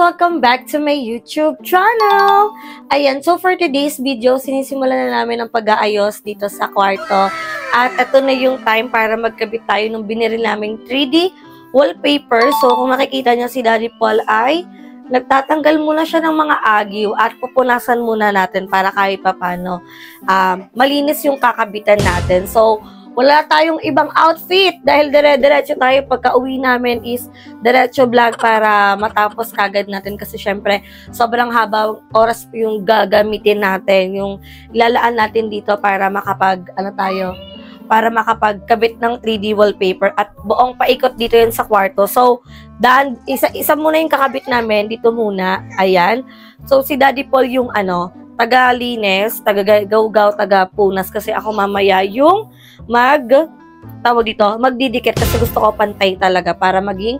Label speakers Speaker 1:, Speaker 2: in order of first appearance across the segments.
Speaker 1: Welcome back to my YouTube channel! Ayan, so for today's video, sinisimulan na namin ang pag-aayos dito sa kwarto. At ito na yung time para magkabit tayo ng binili naming 3D wallpaper. So kung makikita niyo si Daddy Paul ay nagtatanggal muna siya ng mga agiw at pupunasan muna natin para kahit papano malinis yung kakabitan natin. So wala tayong ibang outfit dahil dire-diretso tayo pagka-uwi namin is diretso vlog para matapos kagad natin kasi syempre sobrang habang oras yung gagamitin natin, yung ilalaan natin dito para makapagkabit ng 3D wallpaper at buong paikot dito yun sa kwarto. So, isa muna yung kakabit namin dito muna. Ayan. So, si Daddy Paul yung taga-linis, taga-gaw-gaw, taga-punas kasi ako mamaya yung magdidikit kasi gusto ko pantay talaga para maging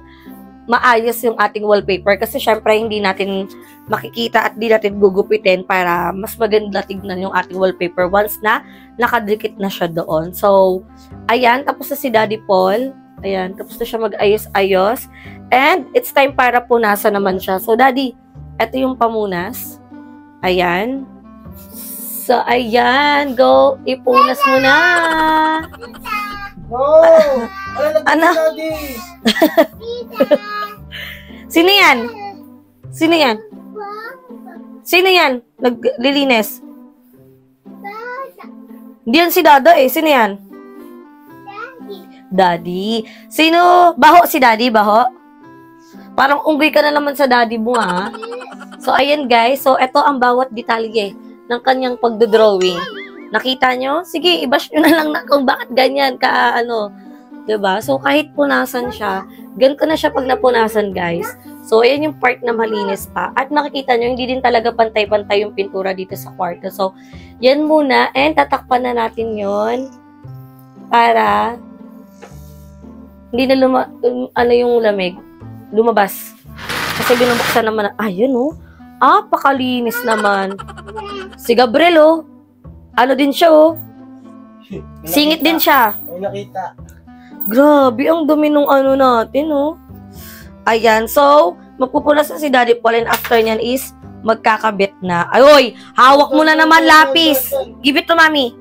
Speaker 1: maayos yung ating wallpaper kasi syempre hindi natin makikita at di natin gugupitin para mas maganda tignan yung ating wallpaper once na nakadikit na siya doon. So, ayan, tapos na si Daddy Paul. Ayan, tapos na siya mag-ayos-ayos. And it's time para punasan naman siya. So, Daddy, eto yung pamunas. Ayan. So, ayan. Go. Ipunas mo na.
Speaker 2: No!
Speaker 1: Ano? Sino yan? Sino yan? Sino yan? Naglilinis? Hindi yan si Dada eh. Sino yan? Daddy. Sino? Baho si Daddy? Baho? Parang unggoy ka na naman sa Daddy mo ha. So, ayan guys. So, ito ang bawat detalye ng kanyang pagdodrawing. Nakita nyo? Sige, i-bash nyo na lang na kung bakit ganyan ka, diba? So, kahit punasan siya, ganito na siya pag napunasan, guys. So, ayan yung part na malinis pa. At makikita nyo, hindi din talaga pantay-pantay yung pintura dito sa kwarto. So, yan muna. And tatakpan na natin yon para hindi na yung lamig. Lumabas. Kasi binubuksan naman. Ayun, oh. Pakalinis naman. Si Gabriel, oh. Ano din siya, oh. Singit din siya.
Speaker 2: May nakita.
Speaker 1: Grabe, ang dumi nung natin, oh. Ayan, so, magpupunas na si Daddy Paul and after nyan is magkakabit na. Ay, hawak mo na naman lapis. Give it to Mami.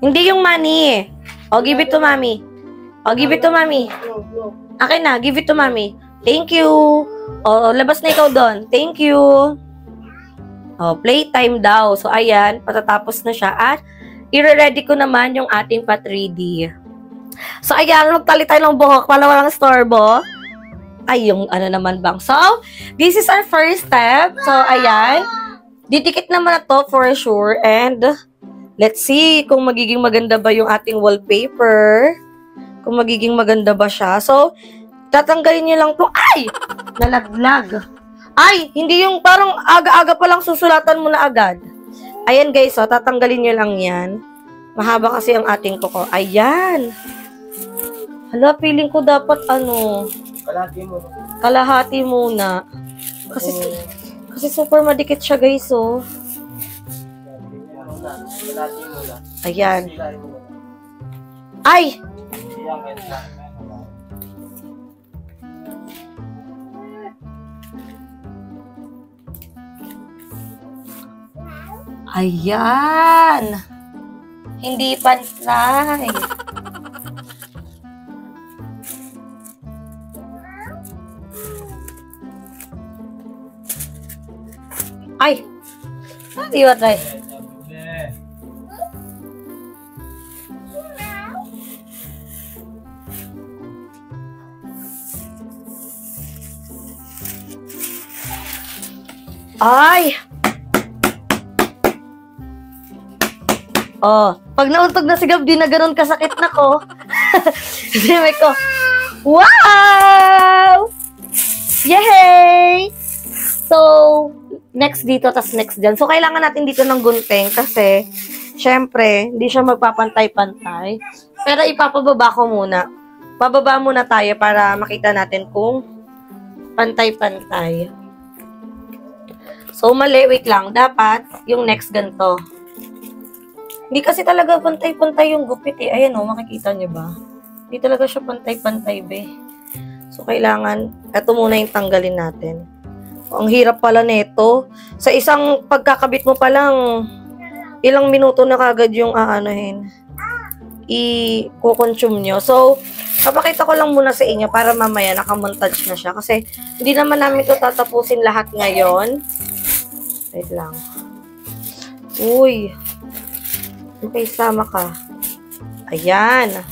Speaker 1: Hindi yung money. O, give it to Mami. O, give it to Mami. Akin na, give it to Mami. Thank you. O, labas na ikaw doon. Thank you. O, playtime daw. So, ayan, patatapos na siya. At, i-ready ko naman yung ating pa 3D. So, ayan, magtali tayo ng buhok para walang storbo. Ay, yung naman bang. So, this is our first step. So, ayan. Didikit naman na to for sure. And, let's see kung magiging maganda ba yung ating wallpaper. Kung magiging maganda ba siya. So, tatanggalin niyo lang to. Ay! Nalaglag. Ay! Hindi yung parang aga-aga pa lang susulatan mo na agad. Ayan guys, so tatanggalin niyo lang yan. Mahaba kasi ang ating kuko. Ayan. Hala, feeling ko dapat
Speaker 2: Kalahati muna.
Speaker 1: kalahati muna. Kasi super madikit siya guys, oh.
Speaker 2: Kalahati muna.
Speaker 1: Ayan. Ay! Ayan. Hindi pantay. Ay. Di ba tayo? Ay! Oh, pag nauntog na si Gab, di na ganun kasakit na ko. Kasi may ko, wow! Yay! So, next dito, tas next dyan. So, kailangan natin dito ng gunting kasi, syempre, hindi siya magpapantay-pantay. Pero ipapababa ko muna. Pababa muna tayo para makita natin kung pantay-pantay. So, mali, wait lang. Dapat, yung next ganito. Hindi kasi talaga pantay-pantay yung gupit eh. Ayan o, makikita niyo ba? Hindi talaga siya pantay-pantay be. So, kailangan, eto muna yung tanggalin natin. Ang hirap pala nito. Sa isang pagkakabit mo pa lang, ilang minuto na kagad yung aanahin. I-consume nyo. So, papakita ko lang muna sa inyo para mamaya nakamontage na siya. Kasi, hindi naman namin ito tatapusin lahat ngayon. Wait lang. Uy. Okay, sama ka. Ayan.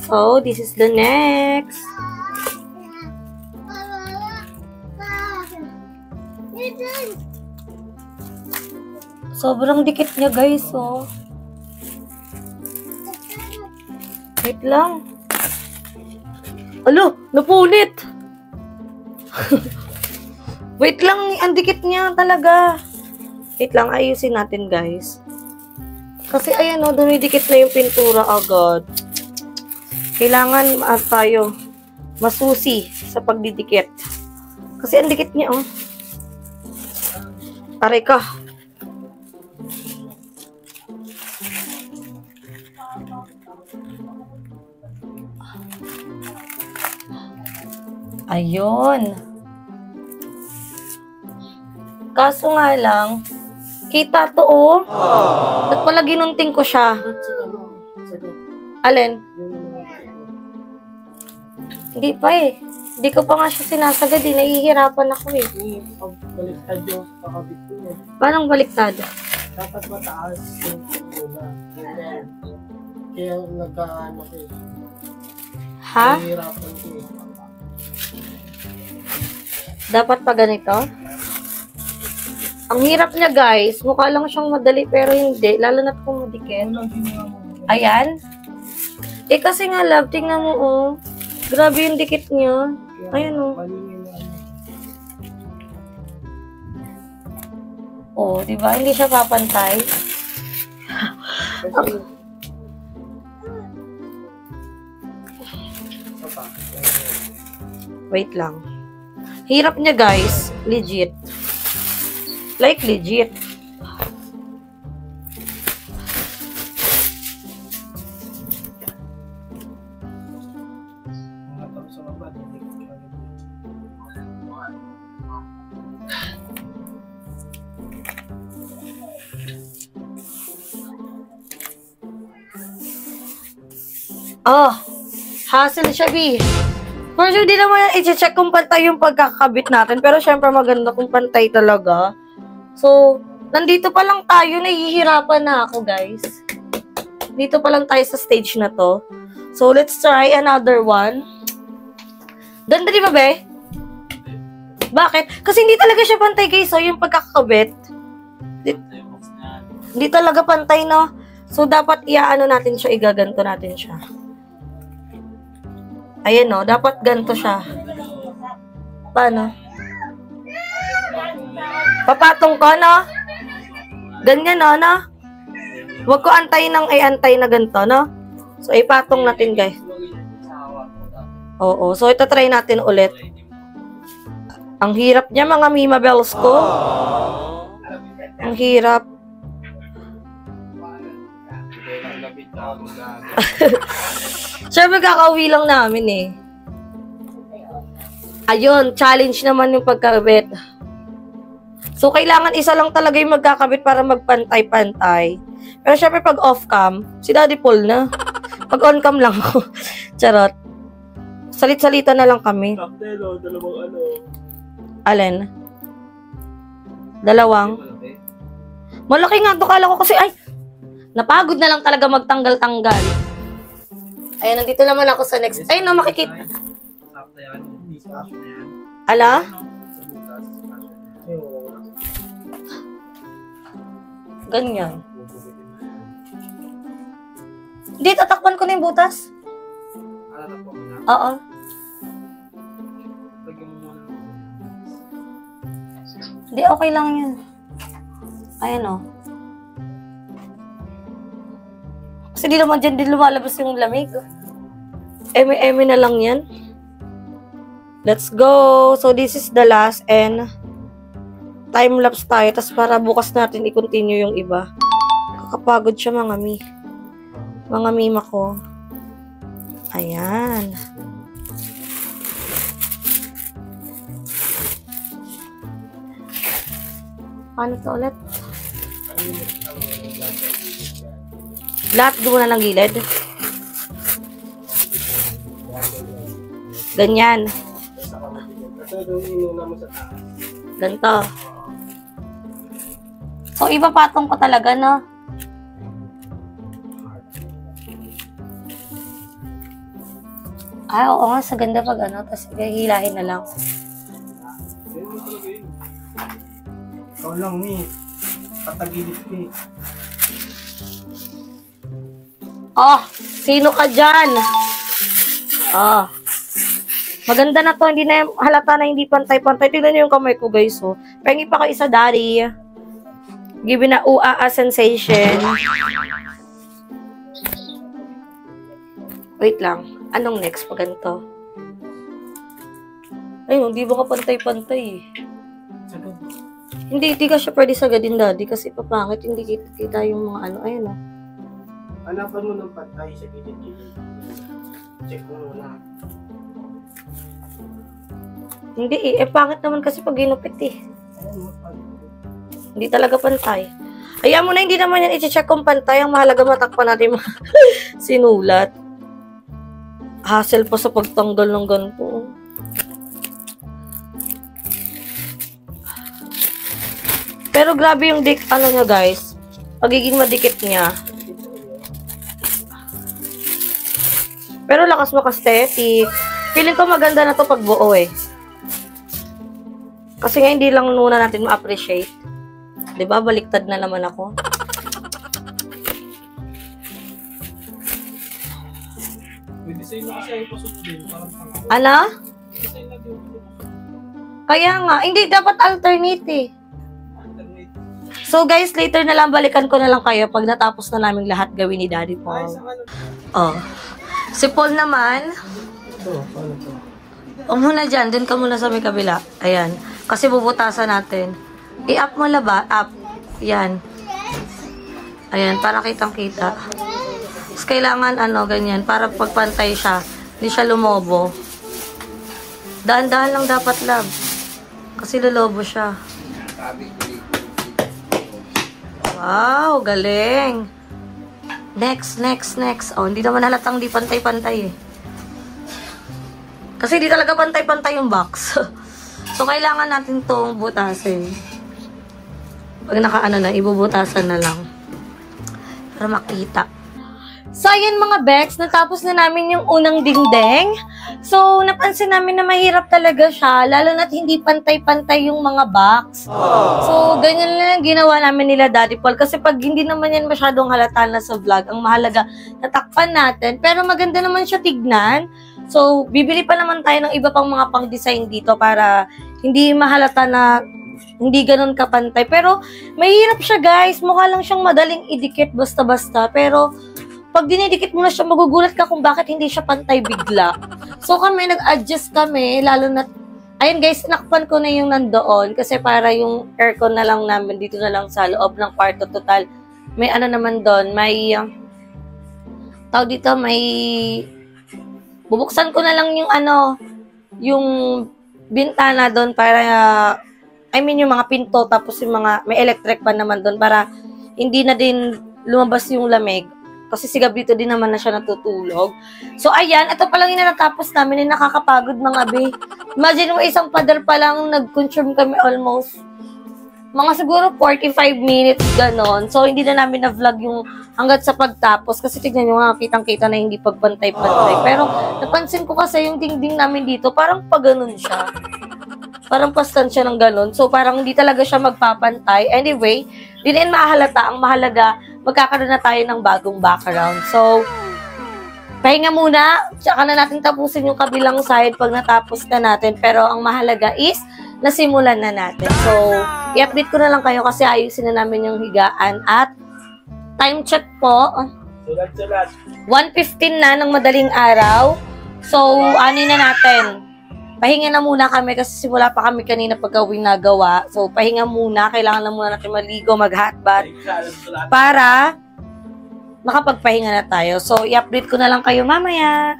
Speaker 1: So, this is the next. Sobrang dikit niya, guys, oh. Wait lang. Alo, napunit. Wait lang, ang dikit niya talaga. Wait lang, ayusin natin, guys. Kasi, ayan, oh, dumidikit na yung pintura agad. Kailangan tayo masusi sa pagdidikit. Kasi, ang dikit niya, oh. Aray ka. Ayun. Kaso nga lang, kita to, oh. Ba't pala ginunting ko siya? Alin? Hindi pa eh. Hindi ko pa nga siya sinasagad eh. Nahihirapan ako eh.
Speaker 2: Baliktad yung kakabit ko eh.
Speaker 1: Paano baliktad?
Speaker 2: Dapat mataas yung una. Kaya nagkaano ko eh.
Speaker 1: Ha?
Speaker 2: Nahihirapan ko eh.
Speaker 1: Dapat pa ganito? Ang hirap niya, guys. Mukha lang siyang madali pero hindi. Lalo na't kung madikit. Ayan. Eh kasi nga, love, tingnan mo, oh. Grabe yung dikit niya. Ayan, oh. Oh, di ba? Hindi siya papantay. Wait lang. Hirap niya, guys. Legit. Like, legit. Oh, hassle siya, B. For sure, di naman i-check kung pantay yung pagkakabit natin. Pero syempre maganda kung pantay talaga. So, nandito pa lang tayo, nahihirapan na ako, guys. Dito pa lang tayo sa stage na to. So, let's try another one. Ganda, di ba, be? Bakit? Kasi hindi talaga siya pantay, guys. So, yung pagkakabit. Hindi talaga pantay, no? So, dapat iaano natin siya, igaganto natin siya. Ayan, no? Dapat ganto siya. Paano? Papatong ko, no? Ganyan, no? Huwag ko antay ng antay na ganito, no? So, ipatong natin, guys. Oo. So, ito try natin ulit. Ang hirap niya, mga Mima Bells ko. Ang hirap. Siyempre, kakauwi lang namin eh. Ayun, challenge naman yung pagkakabit. So, kailangan isa lang talaga yung magkakabit para magpantay-pantay. Pero syempre, pag off-cam, si Daddy Paul na. Pag on-cam lang ako. Charot. Salit-salita na lang kami.
Speaker 2: Dalawang ano.
Speaker 1: Alin? Dalawang? Malaki nga ito. Kala ko kasi, ay, napagod na lang talaga magtanggal-tanggal. Ayan, nandito naman ako sa next. Ay, no, makikita. Ala? Ganyan. Hindi, tatakpan ko na yung butas. Oo. Hindi, okay lang yan. Ayan, o. Kasi di naman dyan din lumalabas yung lamig. Eme-eme na lang yan. Let's go! So, this is the last and time-lapse tayo. Tapos para bukas natin i-continue yung iba. Kakapagod siya, mga mi. Mga mima ko. Ayan. Paano to ulit? Lahat gumawa ng gilid. Ganyan. Ganito. So, iba patong ko talaga, no? Oo nga, sa ganda pag ano, tapos hilahin na lang.
Speaker 2: Ikaw lang, Mi. Patagilid, Mi.
Speaker 1: Oh, sino ka dyan? Oh. Maganda na to, hindi na halata na hindi pantay-pantay. Tignan niyo yung kamay ko, guys, oh. Pengi pa kayo sa daddy. Given na UAA sensation. Wait lang. Anong next pag ganito? Ayun, hindi ba ka pantay-pantay eh.
Speaker 2: Sagad.
Speaker 1: Hindi ka siya pwede sagadin, daddy, kasi papangit, hindi kita yung mga ano, ayun oh.
Speaker 2: Hanapan mo ng pantay sa gilid-gilid. Check mo muna.
Speaker 1: Hindi eh, pangit naman kasi pag ginupit eh.
Speaker 2: Ayun, pantay.
Speaker 1: Hindi talaga pantay. Ayaw mo na, hindi naman yan i-check kung pantay. Ang mahalaga matakpan natin mga sinulat. Hassle pa sa pagtanggal ng ganito. Pero grabe yung ano niya, guys. Pagiging madikit niya. Pero lakas makastetic. Feeling ko maganda na to pag buo eh. Kasi nga hindi lang muna natin ma-appreciate. 'Di ba? Baliktad na naman ako.
Speaker 2: May design na kasi ay pasok din. Parang pangako.
Speaker 1: Ano?
Speaker 2: Design na din.
Speaker 1: Kaya nga, hindi dapat alternate eh.
Speaker 2: Alternate.
Speaker 1: So guys, later na lang balikan ko na lang kayo pag natapos na namin lahat gawin ni Daddy
Speaker 2: Ay,
Speaker 1: Paul.
Speaker 2: sa ano?
Speaker 1: Oh. Si Paul naman,
Speaker 2: Ito, paano to?
Speaker 1: muna dyan, dun ka muna sa may kabila. Ayan. Kasi bubutasan natin. I-up mo laba. Up. Yan. Ayan, para kitang-kita. Tapos kailangan, ganyan, para pagpantay siya. Hindi siya lumobo. Daan-daan lang dapat, love. Kasi lulobo siya. Wow, galing. Next. Oh, hindi naman halatang di pantay-pantay eh. Kasi di talaga pantay-pantay yung box. So, kailangan natin itong butasin. Pag nakaano na, ibubutasan na lang. Para makita. So, ayan mga Bex, natapos na namin yung unang dingding. So, napansin namin na mahirap talaga siya, lalo na't hindi pantay-pantay yung mga box. So, ganyan lang ginawa namin nila Daddy Paul. Kasi pag hindi naman yan masyadong halata na sa vlog, ang mahalaga, natakpan natin. Pero maganda naman siya tignan. So, bibili pa naman tayo ng iba pang mga pang-design dito para hindi mahalata na hindi ganun kapantay. Pero, mahirap siya guys. Mukha lang siyang madaling idikit basta-basta. Pero, pag dinidikit mo na siya, magugulat ka kung bakit hindi siya pantay bigla. So, kami, nag-adjust kami, lalo na, ayun guys, nakpan ko na yung nandoon kasi para yung aircon na lang namin dito na lang sa loob ng kwarto total. May ano naman doon, may, tawag dito, may, bubuksan ko na lang yung yung bintana doon para, yung mga pinto, tapos yung mga, may electric pan naman doon para hindi na din lumabas yung lamig. Kasi si Gab dito din naman na siya natutulog. So, ayan, ito pa lang yung natapos namin, nakakapagod mga be. Imagine mo, isang pader pa lang, nag-consume kami almost, mga siguro 45 minutes, ganon. So, hindi na namin na-vlog yung hanggat sa pagtapos. Kasi tignan nyo nga, kitang-kita na hindi pagpantay-pantay. Pero, napansin ko kasi yung dingding namin dito, parang pag-ganon siya. Parang pastan siya ng ganon. So, parang hindi talaga siya magpapantay. Anyway, di rin mahalata. Ang mahalaga, magkakaroon na tayo ng bagong background. So, pahinga muna. Tsaka na natin tapusin yung kabilang side pag natapos na natin. Pero, ang mahalaga is, nasimulan na natin. So, i-update ko na lang kayo kasi ayusin na namin yung higaan. At, time check po.
Speaker 2: Sulat.
Speaker 1: 1:15 na ng madaling araw. So, ani na natin. Pahinga na muna kami kasi simula pa kami kanina pagka-uwi nagawa. So, pahinga muna. Kailangan na muna natin maligo, mag-hot bath para makapagpahinga na tayo. So, i-update ko na lang kayo mamaya.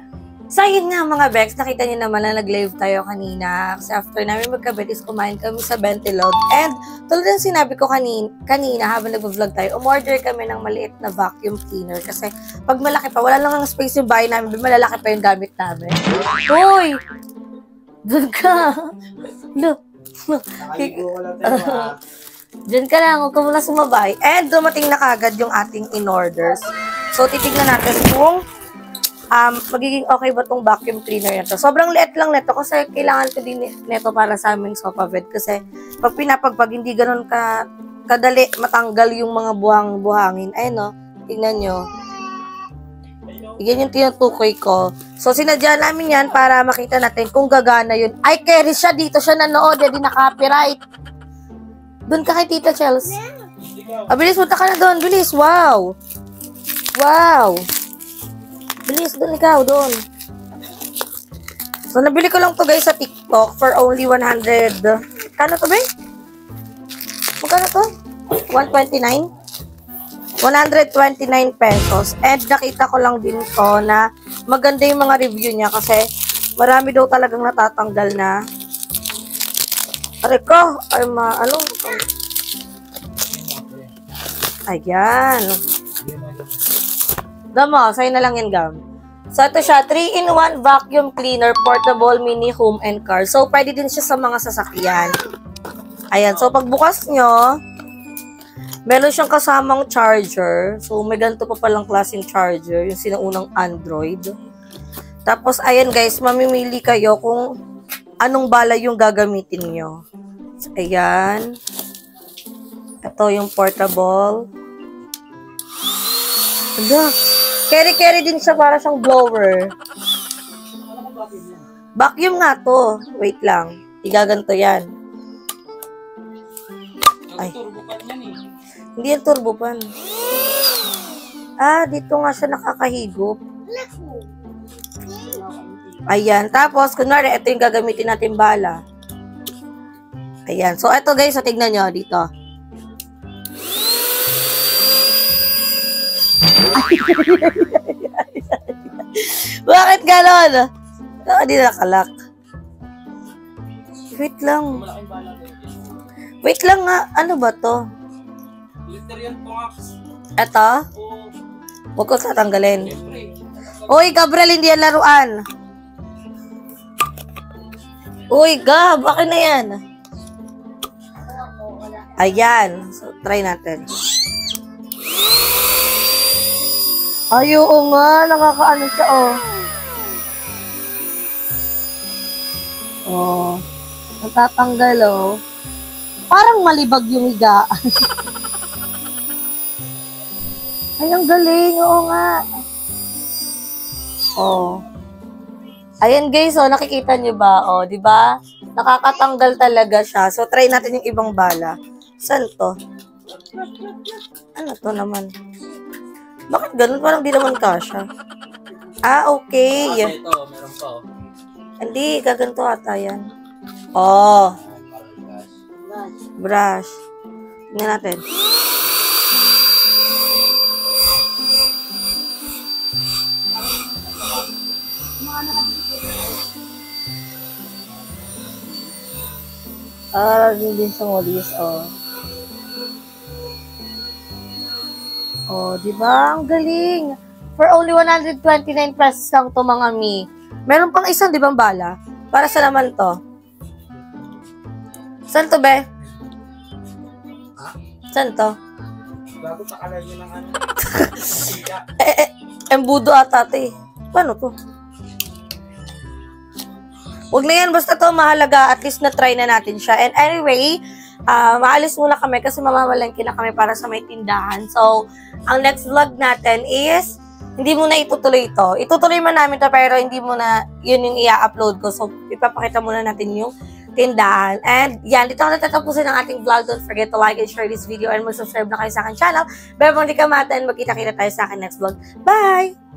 Speaker 1: So, yun nga mga Bex, nakita niyo naman na nag-live tayo kanina. Kasi after namin magkabit is kumain kami sa Bentilog. And tulad ng sinabi ko kanina habang nag-vlog tayo, umorder kami ng maliit na vacuum cleaner. Kasi pag malaki pa, wala lang ang space yung bahay namin, malalaki pa yung gamit namin. Uy! Doon ka! Look!
Speaker 2: Nakaligo ko lang tayo.
Speaker 1: Diyan ka lang, huwag ka muna sumabay. And dumating na kagad yung ating in-orders. So, titignan natin kung magiging okay ba tong vacuum cleaner nito. Sobrang liit lang nito kasi kailangan ko din nito para sa aming sofa bed. Kasi pag pinapagpag, hindi ganun kadali matanggal yung mga buhangin. Ayun no, tingnan nyo. Yan yung tinutukoy ko. So, sinadya namin yan para makita natin kung gagana yun. Ay, carry siya dito. Siya nanood. Hindi na copyright. Doon ka kay Tita Chels. Bilis, punta ka na doon. Bilis. Wow. Wow. Bilis, doon ikaw. Doon. So, nabili ko lang to guys sa TikTok for only 100. Kano to ba? Magkano to? 129? 129 pesos. And nakita ko lang din to na maganda yung mga review niya kasi marami daw talagang natatanggal na. Aray ko, ay Ayan. Gamo, sa'yo na lang yan, Gam. So, ito siya, 3-in-1 vacuum cleaner, portable, mini, home, and car. So, pwede din siya sa mga sasakyan. Ayan, so pagbukas nyo, meron siyang kasamang charger. So, may ganito pa palang klaseng charger, yung sinaunang Android. Tapos, ayan guys, mamimili kayo kung anong bala yung gagamitin nyo. So, ayan. Ito yung portable. Ada. Carry-carry din siya para siyang blower. Vacuum nga to. Wait lang. Igaganto yan. Ay. Hindi yan turbo pan. Dito nga siya nakakahigop. Ayan. Tapos, kunwari, ito yung gagamitin natin bala. Ayan. So, ito guys, so, tignan nyo dito. Bakit ganon? Hindi nakalak. Wait lang. Wait lang nga. Ano ba to? Ito? Huwag ko tatanggalin. Uy, Gabriel, hindi yan laruan. Uy, Gab, akin na yan. Ayan. So, try natin. Ay, oo nga. Nakakaano siya, oh. Oh. Natatanggal, oh. Parang malibag yung higaan. Ay, ang galing. Oo nga. Oh. Ayan, guys, oh. Nakikita nyo ba? Oh, di ba? Nakakatanggal talaga siya. So, try natin yung ibang bala. Saan to? Ano to naman? Bakit ganun? Parang di naman kasha. Okay.
Speaker 2: Ito, meron pa, oh.
Speaker 1: Hindi, gaganto ata yan. Oh. Brush. Tingnan natin. Hindi sa molis, oh. Oh, di ba? Ang galing. For only 129 pesos lang to mga mi. Meron pang isang, di ba, bala? Para sa naman to. Saan to, be? Saan to?
Speaker 2: Bago pakalan nyo ng ano.
Speaker 1: Embudo ata, te. Paano to? Huwag na yan, basta to mahalaga. At least na-try na natin siya. And anyway, maalis muna kami kasi mamamalangkin na kami para sa may tindahan. So, ang next vlog natin is, hindi muna itutuloy ito. Itutuloy man namin to pero hindi muna yun yung i-upload ko. So, ipapakita muna natin yung tindahan. And yan, dito ako natatapusin ang ating vlog. Don't forget to like and share this video and mag-subscribe na kayo sa akin channel. Pero kung di ka matan, magkita-kita tayo sa akin next vlog. Bye!